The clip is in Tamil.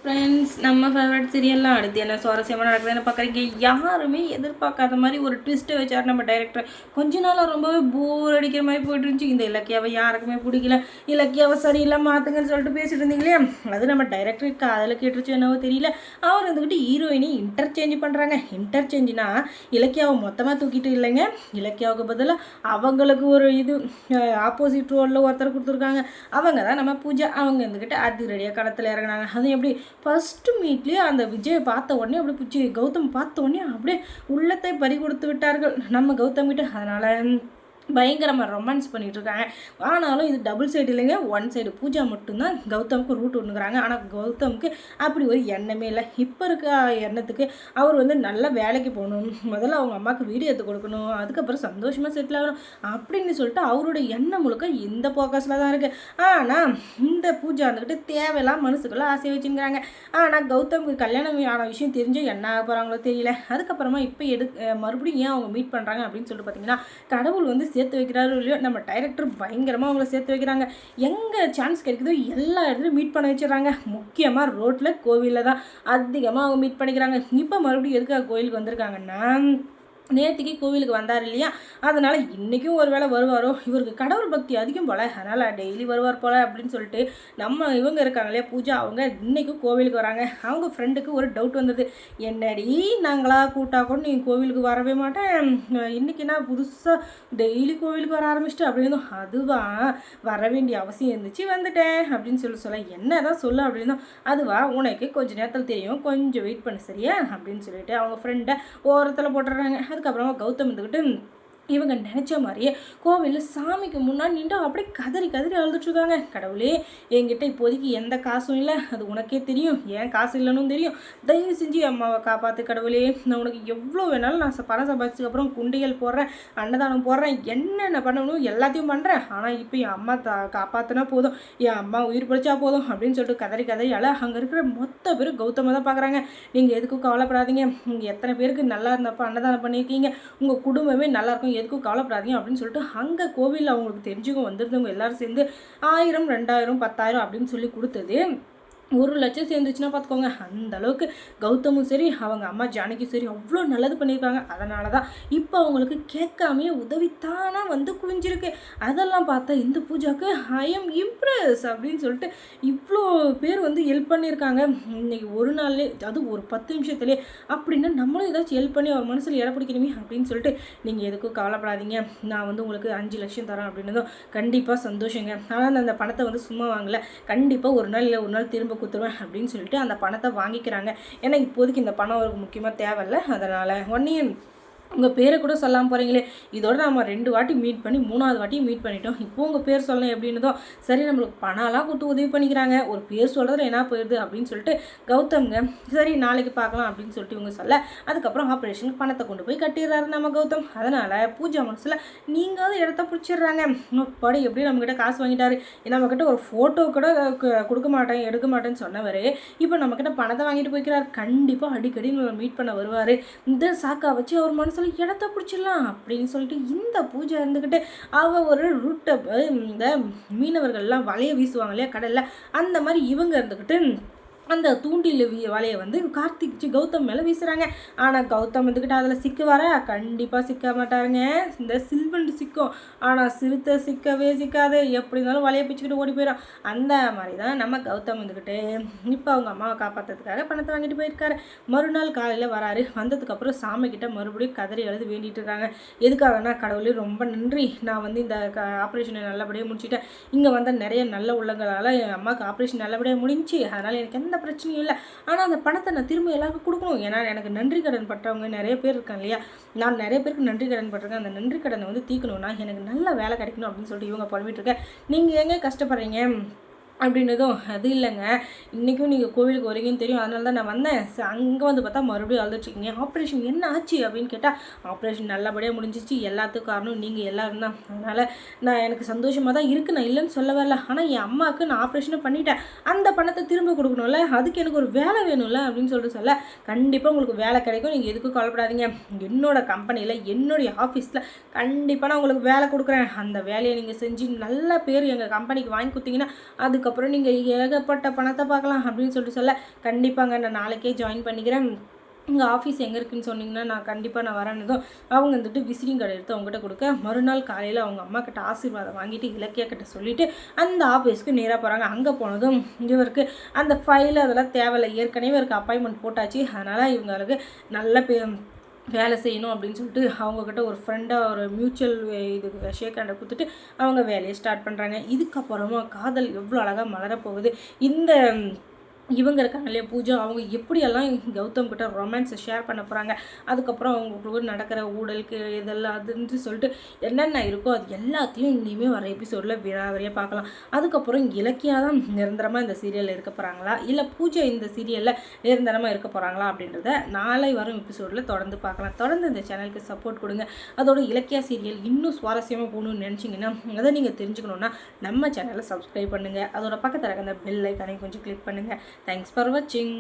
ஃப்ரெண்ட்ஸ், நம்ம ஃபேவரட் சீரியல்லாம் அடுத்து என்ன சுவாரஸ்யமாக நடக்குதுன்னு பார்க்குறீங்க. யாருமே எதிர்பார்க்காத மாதிரி ஒரு ட்விஸ்ட்டை வச்சார் நம்ம டைரக்டர். கொஞ்ச நாளாக ரொம்பவே போர் அடிக்கிற மாதிரி போயிட்டு இருந்துச்சு. இந்த இலக்கியாவை யாருக்குமே பிடிக்கல. இலக்கியாவை சரியில்லை மாற்றுங்கன்னு சொல்லிட்டு பேசிட்டு இருந்தீங்களே, அது நம்ம டைரக்டருக்கு அதில் கேட்டுருச்சு என்னவோ தெரியல. அவர் வந்துக்கிட்டு ஹீரோயினி இன்டர்சேஞ்ச் பண்ணுறாங்க. இன்டர்சேஞ்சுனா இலக்கியாவை மொத்தமாக தூக்கிட்டு இல்லைங்க, இலக்கியாவுக்கு பதிலாக அவங்களுக்கு ஒரு இது ஆப்போசிட் ரோலில் ஒருத்தர் கொடுத்துருக்காங்க. அவங்க தான் நம்ம பூஜா. அவங்க இருந்துக்கிட்டு அதிரடியாக களத்தில் இறங்கினாங்க. அது எப்படி ஃபஸ்ட்டு மீட்லேயே அந்த விஜயை பார்த்த உடனே அப்படியே பிடிச்சி கௌதம் பார்த்த உடனே அப்படியே உள்ளத்தை பறி கொடுத்து விட்டார்கள் நம்ம கௌதம் கிட்ட. அதனால் பயங்கரமாக ரொமான்ஸ் பண்ணிகிட்ருக்காங்க. ஆனாலும் இது டபுள் சைடு இல்லைங்க, ஒன் சைடு. பூஜா மட்டும்தான் கௌதமுக்கு ரூட் ஒன்றுங்கிறாங்க. ஆனால் கௌதமுக்கு அப்படி ஒரு எண்ணமே இல்லை. இப்போ இருக்க எண்ணத்துக்கு அவர் வந்து நல்ல வேலைக்கு போகணும், முதல்ல அவங்க அம்மாவுக்கு வீடு எடுத்து கொடுக்கணும், அதுக்கப்புறம் சந்தோஷமாக செட்டில் ஆகணும் அப்படின்னு சொல்லிட்டு அவருடைய எண்ணம் முழுக்க இந்த ஃபோக்கஸில் தான் இருக்குது. ஆனால் இந்த பூஜா வந்துக்கிட்டு தேவையெல்லாம் மனசுக்குள்ளே ஆசை வச்சுங்கிறாங்க. ஆனால் கௌதமுக்கு கல்யாணம் ஆன விஷயம் தெரிஞ்சு என்ன ஆக போகிறாங்களோ தெரியல. அதுக்கப்புறமா இப்போ மறுபடியும் ஏன் அவங்க மீட் பண்ணுறாங்க அப்படின்னு சொல்லிட்டு பார்த்தீங்கன்னா, கடவுள் வந்து சேர்த்து வைக்கிறாரு இல்லையோ, நம்ம டைரக்டர் பயங்கரமாக அவங்கள சேர்த்து வைக்கிறாங்க. எங்கே சான்ஸ் கிடைக்குதோ எல்லா இடத்துலையும் மீட் பண்ண வச்சிடறாங்க. முக்கியமாக ரோட்டில் கோவிலில் தான் அதிகமாக அவங்க மீட் பண்ணிக்கிறாங்க. இப்போ மறுபடியும் எதுக்காக கோயிலுக்கு வந்திருக்காங்கன்னா, நேற்றுக்கு கோவிலுக்கு வந்தார் இல்லையா, அதனால் இன்றைக்கும் ஒரு வேளை வருவாரோ, இவருக்கு கடவுள் பக்தி அதிகம் போல், அதனால் டெய்லி வருவார் போல் அப்படின்னு சொல்லிட்டு நம்ம இவங்க இருக்காங்க இல்லையா பூஜா, அவங்க இன்றைக்கும் கோவிலுக்கு வராங்க. அவங்க ஃப்ரெண்டுக்கு ஒரு டவுட் வந்தது, என்னடி நாங்களா கூட்டா கூட நீ கோவிலுக்கு வரவே மாட்டேன், இன்றைக்கி நான் புதுசாக டெய்லி கோவிலுக்கு வர ஆரம்பிச்சிட்டு அப்படின்னு. அதுவா, வர வேண்டிய அவசியம் இருந்துச்சு, வந்துட்டேன் அப்படின்னு சொல்ல என்ன தான் சொல்ல அப்படின்னு. அதுவா, உனக்கு கொஞ்சம் நேரத்தில் தெரியும், கொஞ்சம் வெயிட் பண்ணு சரியா அப்படின்னு சொல்லிட்டு அவங்க ஃப்ரெண்டை ஓரத்தில் போட்டுடுறாங்க. அதுக்கப்புறமா கௌதம் வந்துக்கிட்டு இவங்க நினச்ச மாதிரியே கோவிலில் சாமிக்கு முன்னாடி நின்று அப்படியே கதறி கதறி அழுதுட்ருக்காங்க. கடவுளே, என்கிட்ட இப்போதைக்கு எந்த காசும் இல்லை, அது உனக்கே தெரியும், ஏன் காசு இல்லைன்னு தெரியும், தயவு செஞ்சு அம்மாவை காப்பாற்று கடவுளே, நான் உனக்கு எவ்வளோ வேணாலும் நான் பணம் சம்பாதிச்சதுக்கப்புறம் குண்டிகள் போடுறேன், அன்னதானம் போடுறேன், என்னென்ன பண்ணணும் எல்லாத்தையும் பண்ணுறேன், ஆனால் இப்போ என் அம்மா காப்பாற்றினா போதும், என் அம்மா உயிர் பிடிச்சா போதும் அப்படின்னு சொல்லிட்டு கதறி கதறி அங்கே இருக்கிற மொத்த பேர் கௌதமாக தான் பார்க்குறாங்க. நீங்கள் எதுக்கும் கவலைப்படாதீங்க, நீங்கள் எத்தனை பேருக்கு நல்லா இருந்தப்போ அன்னதானம் பண்ணியிருக்கீங்க, உங்கள் குடும்பமே நல்லாயிருக்கும், எதுக்கும் கவலைப்படாதீங்க அப்படின்னு சொல்லிட்டு அங்கே கோவிலில் அவங்களுக்கு தெரிஞ்சுக்கும் வந்திருந்தவங்க எல்லாரும் சேர்ந்து 1000 2000 10,000 அப்படின்னு சொல்லி கொடுத்தது 1,00,000 சேர்ந்துச்சுன்னா பார்த்துக்கோங்க. அந்த அளவுக்கு கௌதமும் சரி அவங்க அம்மா ஜானகியும் சரி அவ்வளோ நல்லது பண்ணியிருக்காங்க. அதனால தான் இப்போ அவங்களுக்கு கேட்காமையே உதவித்தானா வந்து குவிஞ்சிருக்கு. அதெல்லாம் பார்த்தா இந்த பூஜாவுக்கு ஐ எம் இம்ப்ரெஸ் அப்படின்னு சொல்லிட்டு இவ்வளோ பேர் வந்து ஹெல்ப் பண்ணியிருக்காங்க. இன்றைக்கி ஒரு நாள்லேயே, அது ஒரு 10 நிமிஷத்துலேயே, அப்படின்னா நம்மளும் ஏதாச்சும் ஹெல்ப் பண்ணி அவர் மனசில் இட பிடிக்கணுமே அப்படின்னு சொல்லிட்டு, நீங்கள் எதுக்கும் கவலைப்படாதீங்க, நான் வந்து உங்களுக்கு 5 லட்சம் தரேன் அப்படின்னதும் கண்டிப்பாக சந்தோஷங்க. ஆனால் அந்த பணத்தை வந்து சும்மா வாங்கலை, கண்டிப்பாக ஒரு நாள் இல்லை ஒரு நாள் திரும்ப கொடுத்துருவேன் அப்படின்னு சொல்லிட்டு அந்த பணத்தை வாங்கிக்கிறாங்க. ஏன்னா இப்போதைக்கு இந்த பணம் அவருக்கு முக்கியமாக தேவையில்லை. அதனால் ஒன்னே உங்கள் பேரை கூட சொல்லாமல் போகிறீங்களே, இதோட நம்ம 2 வாட்டி மீட் பண்ணி 3வது வாட்டியும் மீட் பண்ணிட்டோம், இப்போ உங்கள் பேர் சொல்லணும் எப்படின்னதும் சரி நம்மளுக்கு பணம்லாம் கொடுத்து உதவி பண்ணிக்கிறாங்க, ஒரு பேர் சொல்கிறதுல என்ன போயிடுது அப்படின்னு சொல்லிட்டு கௌதம்ங்க சரி நாளைக்கு பார்க்கலாம் அப்படின்னு சொல்லிட்டு இவங்க சொல்ல, அதுக்கப்புறம் ஆப்ரேஷனுக்கு பணத்தை கொண்டு போய் கட்டிடுறாரு நம்ம கௌதம். அதனால் பூஜா மனசில் நீங்காவது இடத்த பிடிச்சிடுறாங்க. படி எப்படி நம்மக்கிட்ட காசு வாங்கிட்டாரு, நம்மக்கிட்ட ஒரு ஃபோட்டோ கூட கொடுக்க மாட்டேன் எடுக்க மாட்டேன்னு சொன்னவர் இப்போ நம்மக்கிட்ட பணத்தை வாங்கிட்டு போய்க்கிறார். கண்டிப்பாக அடிக்கடி நம்ம மீட் பண்ண வருவார். இந்த சாக்கா வச்சு அவர் மனசு இடத்த பிடிச்சிடலாம் அப்படின்னு சொல்லிட்டு இந்த பூஜை இருந்துக்கிட்டு அவள் ஒரு ரூட்டை, இந்த மீனவர்கள்லாம் வலையை வீசுவாங்க இல்லையா கடலில், அந்த மாதிரி இவங்க இருந்துக்கிட்டு அந்த தூண்டில் வலையை வந்து கார்த்திக் கௌதம் மேலே வீசுகிறாங்க. ஆனால் கௌதம் வந்துக்கிட்டு அதில் சிக்குவாரா, கண்டிப்பாக சிக்க மாட்டாருங்க. இந்த சில்வண்டு சிக்கும், ஆனால் சிறுத்தை சிக்காது, எப்படி இருந்தாலும் வலையை பிச்சுக்கிட்டு ஓடி போயிடும். அந்த மாதிரி தான் நம்ம கௌதம் வந்துக்கிட்டு இப்போ அவங்க அம்மாவை காப்பாற்றுறதுக்காக பணத்தை வாங்கிட்டு போயிருக்காரு. மறுநாள் காலையில் வராரு. வந்ததுக்கப்புறம் சாமிக்கிட்ட மறுபடியும் கதறி எழுதி வேண்டிகிட்டு இருக்காங்க. எதுக்காகனா, கடவுளே ரொம்ப நன்றி, நான் வந்து இந்த ஆப்ரேஷனை நல்லபடியாக முடிச்சுட்டேன், இங்கே வந்த நிறைய நல்ல உள்ளங்களால் என் அம்மாவுக்கு ஆப்ரேஷன் நல்லபடியாக முடிஞ்சு, அதனால் எனக்கு எந்த பிரச்சனையும் இல்லை, ஆனால் அந்த பணத்தை நான் திரும்ப எல்லாருக்கும் கொடுக்கணும், ஏன்னா எனக்கு நன்றி கடன் பட்டவங்க நிறைய பேர் இருக்காங்க இல்லையா, நான் நிறைய பேருக்கு நன்றி கடன் பட்டிருக்கேன், அந்த நன்றி கடனை வந்து தீர்க்கணும்னா எனக்கு நல்ல வேலை கிடைக்கணும் அப்படின்னு சொல்லிட்டு இவங்க புலம்பிட்டு இருக்கேன். நீங்கள் எங்கே கஷ்டப்படுறீங்க அப்படின்னதும், அது இல்லைங்க, இன்றைக்கும் நீங்கள் கோவிலுக்கு வரீங்கன்னு தெரியும், அதனால தான் நான் வந்தேன், அங்கே வந்து பார்த்தா மறுபடியும் அழுதுட்ருக்கீங்க, ஆப்ரேஷன் என்ன ஆச்சு அப்படின்னு கேட்டால், ஆப்ரேஷன் நல்லபடியாக முடிஞ்சிச்சு, எல்லாத்துக்கும் காரணம் நீங்கள் எல்லோரும் தான், அதனால் நான் எனக்கு சந்தோஷமாக தான் இருக்குது, நான் இல்லைன்னு சொல்ல வரல, ஆனால் என் அம்மாவுக்கு நான் ஆப்ரேஷனை பண்ணிட்டேன், அந்த பணத்தை திரும்ப கொடுக்கணும்ல, அதுக்கு எனக்கு ஒரு வேலை வேணும்ல அப்படின்னு சொல்லிட்டு சொல்ல, கண்டிப்பாக உங்களுக்கு வேலை கிடைக்கும், நீங்கள் எதுக்கும் கவலைப்படாதீங்க, என்னோடய கம்பெனியில் என்னுடைய ஆஃபீஸில் கண்டிப்பாக நான் உங்களுக்கு வேலை கொடுக்குறேன், அந்த வேலையை நீங்கள் செஞ்சு நல்ல பேர் எங்கள் கம்பெனிக்கு வாங்கி கொடுத்தீங்கன்னா அதுக்கு அதுக்கப்புறம் நீங்கள் ஏகப்பட்ட பணத்தை பார்க்கலாம் அப்படின்னு சொல்ல கண்டிப்பாங்க நான் நாளைக்கே ஜாயின் பண்ணிக்கிறேன், உங்கள் ஆஃபீஸ் எங்கே இருக்குதுன்னு சொன்னிங்கன்னா நான் கண்டிப்பாக நான் வரேன்னதும் அவங்க வந்துட்டு விசிட்டிங் கார்டு எடுத்து அவங்ககிட்ட கொடுக்க மறுநாள் காலையில் அவங்க அம்மா கிட்ட ஆசீர்வாதம் வாங்கிட்டு இலக்கியா கிட்ட சொல்லிவிட்டு அந்த ஆஃபீஸ்க்கு நேராக போகிறாங்க. அங்கே போனதும் இவருக்கு அந்த ஃபைல் அதெல்லாம் தேவையில்லை, ஏற்கனவே இவருக்கு அப்பாயின்மெண்ட் போட்டாச்சு, அதனால் இவங்களுக்கு நல்ல வேலை செய்யணும் அப்படின்னு சொல்லிட்டு அவங்கக்கிட்ட ஒரு ஃப்ரெண்டாக ஒரு மியூச்சுவல் இது ஷேக் ஹேண்டை கொடுத்துட்டு அவங்க வேலையை ஸ்டார்ட் பண்ணுறாங்க. இதுக்கப்புறமா காதல் எவ்வளோ அழகாக மலரப்போகுது. இந்த இவங்க இருக்காங்க இல்லையா பூஜா, அவங்க எப்படியெல்லாம் கௌதம் கிட்ட ரொமான்ஸை ஷேர் பண்ண போகிறாங்க, அதுக்கப்புறம் அவங்களுக்கு நடக்கிற ஊழலுக்கு இதெல்லாம் அதுன்னு சொல்லிட்டு என்னென்ன இருக்கோ அது எல்லாத்தையும் இனிமேல் வர எபிசோடில் விராவரியாக பார்க்கலாம். அதுக்கப்புறம் இலக்கியா தான் நிரந்தரமாக இந்த சீரியலில் இருக்க போகிறாங்களா இல்லை பூஜா இந்த சீரியலில் நிரந்தரமாக இருக்க போகிறாங்களா அப்படின்றத நாளை வரும் எபிசோடில் தொடர்ந்து பார்க்கலாம். தொடர்ந்து இந்த சேனலுக்கு சப்போர்ட் கொடுங்க. அதோட இலக்கியா சீரியல் இன்னும் சுவாரஸ்யமாக போகணும்னு நினச்சிங்கன்னா அதை நீங்கள் தெரிஞ்சுக்கணுன்னா நம்ம சேனலை சப்ஸ்கிரைப் பண்ணுங்கள். அதோட பக்கத்தில் இருக்க அந்த பெல் ஐக்கானை கொஞ்சம் கிளிக் பண்ணுங்கள். Thanks for watching.